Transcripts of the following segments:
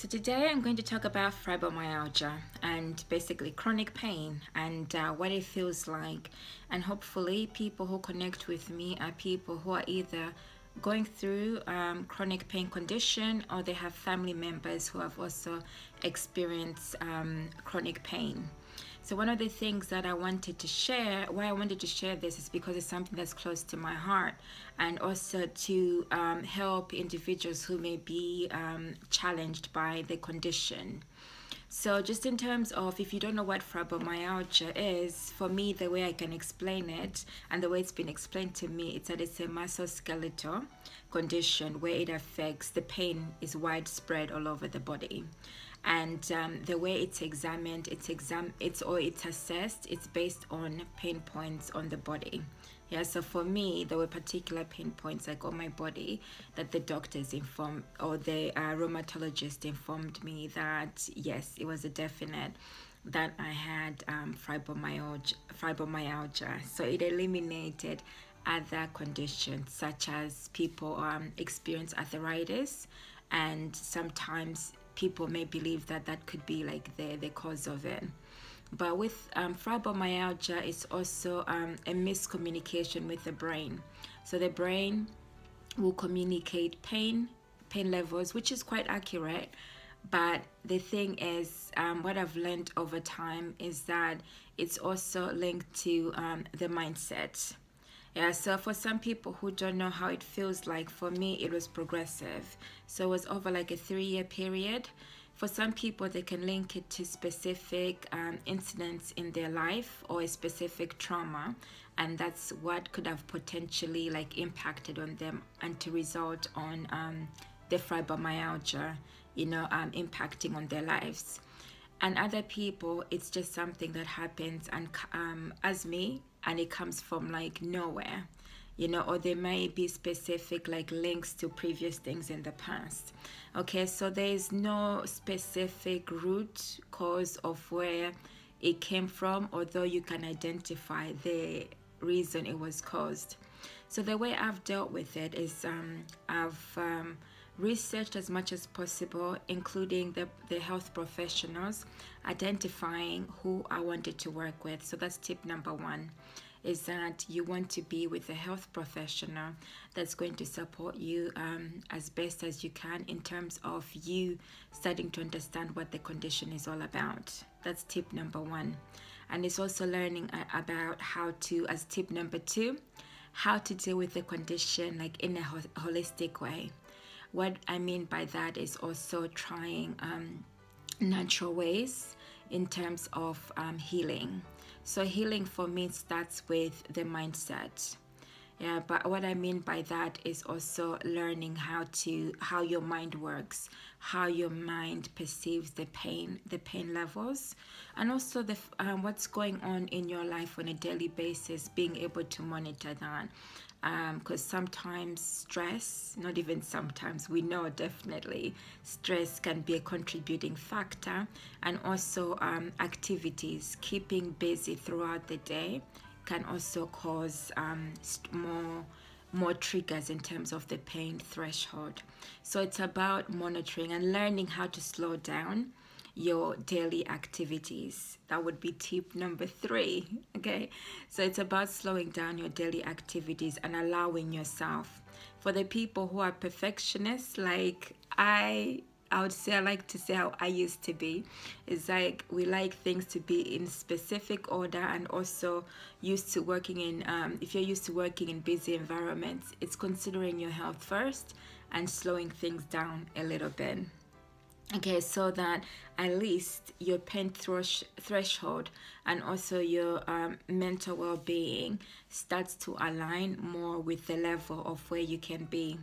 So today I'm going to talk about fibromyalgia and basically chronic pain and what it feels like. And hopefully people who connect with me are people who are either going through chronic pain condition, or they have family members who have also experienced chronic pain. So one of the things that I wanted to share, why I wanted to share this, is because it's something that's close to my heart, and also to help individuals who may be challenged by the condition. So just in terms of, if you don't know what fibromyalgia is, for me, the way I can explain it and the way it's been explained to me, it's that it's a musculoskeletal condition where it affects, the pain is widespread all over the body. And the way it's examined, it's assessed, it's based on pain points on the body. Yeah, so for me, there were particular pain points like on my body that the doctors informed, or the rheumatologist informed me that yes, it was a definite that I had fibromyalgia. So it eliminated other conditions such as people experience arthritis, and sometimes people may believe that that could be like the cause of it. But with fibromyalgia, it's also a miscommunication with the brain. So the brain will communicate pain levels, which is quite accurate. But the thing is, what I've learned over time is that it's also linked to the mindset. Yeah, so for some people who don't know how it feels like, for me, it was progressive. So it was over like a 3-year period. For some people, they can link it to specific incidents in their life or a specific trauma, and that's what could have potentially like impacted on them and to result on the fibromyalgia, impacting on their lives. And other people, it's just something that happens and as me, and it comes from like nowhere, or there may be specific like links to previous things in the past. Okay, so there is no specific root cause of where it came from, although you can identify the reason it was caused. So the way I've dealt with it is I've researched as much as possible, including the health professionals, identifying who I wanted to work with. So that's tip number 1, is that you want to be with a health professional that's going to support you as best as you can in terms of you starting to understand what the condition is all about. That's tip number 1. And it's also learning about how to, as tip number 2, how to deal with the condition like in a holistic way. What I mean by that is also trying natural ways in terms of healing. So healing for me starts with the mindset. Yeah, but what I mean by that is also learning how your mind works, how your mind perceives the pain levels, and also the what's going on in your life on a daily basis, being able to monitor that. Because sometimes stress, not even sometimes, we know definitely stress can be a contributing factor, and also activities, keeping busy throughout the day can also cause more triggers in terms of the pain threshold. So it's about monitoring and learning how to slow down your daily activities. That would be tip number 3. Okay, so it's about slowing down your daily activities and allowing yourself. For the people who are perfectionists, like I would say, I like to say how I used to be. It's like we like things to be in specific order, and also used to working in if you're used to working in busy environments, it's considering your health first and slowing things down a little bit. Okay, so that at least your pain threshold and also your mental well-being starts to align more with the level of where you can be.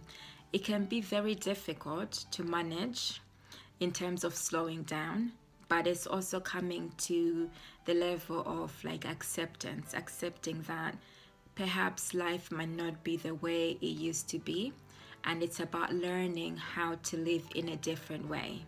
It can be very difficult to manage in terms of slowing down, but it's also coming to the level of like acceptance, accepting that perhaps life might not be the way it used to be, and it's about learning how to live in a different way.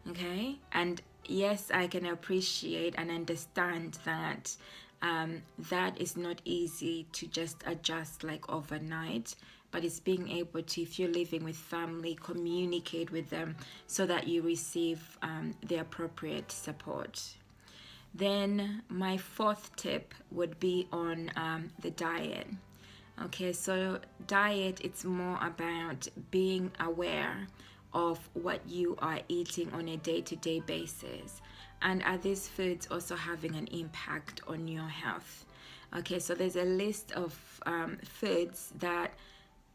Okay, and yes, I can appreciate and understand that that is not easy to just adjust like overnight, but it's being able to, if you're living with family, communicate with them so that you receive the appropriate support. Then my fourth tip would be on the diet. Okay, so diet, it's more about being aware of what you are eating on a day-to-day basis, and are these foods also having an impact on your health? Okay, so there's a list of foods that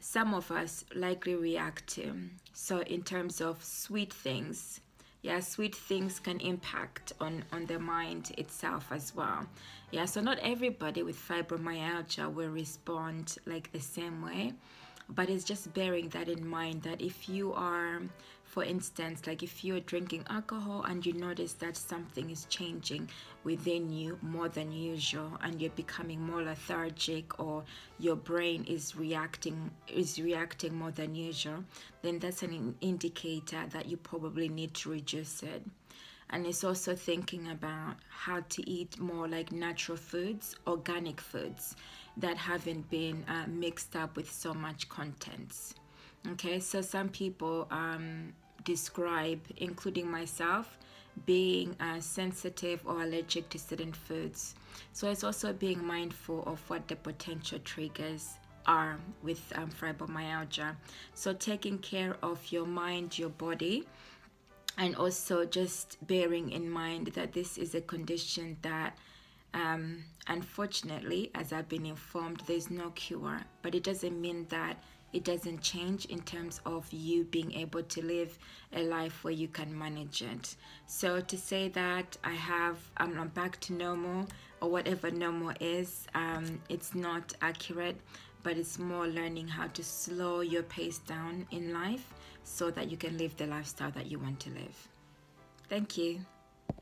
some of us likely react to. So in terms of sweet things, yeah, sweet things can impact on the mind itself as well. Yeah, so not everybody with fibromyalgia will respond like the same way, but it's just bearing that in mind, that if you are, for instance, like if you're drinking alcohol and you notice that something is changing within you more than usual, and you're becoming more lethargic, or your brain is reacting more than usual, then that's an indicator that you probably need to reduce it. And it's also thinking about how to eat more like natural foods, organic foods that haven't been mixed up with so much contents. Okay, so some people describe, including myself, being sensitive or allergic to certain foods. So it's also being mindful of what the potential triggers are with fibromyalgia. So taking care of your mind, your body, and also just bearing in mind that this is a condition that unfortunately, as I've been informed, there's no cure, but it doesn't mean that it doesn't change in terms of you being able to live a life where you can manage it. So to say that I'm back to normal, or whatever normal is, it's not accurate, but it's more learning how to slow your pace down in life so that you can live the lifestyle that you want to live. Thank you.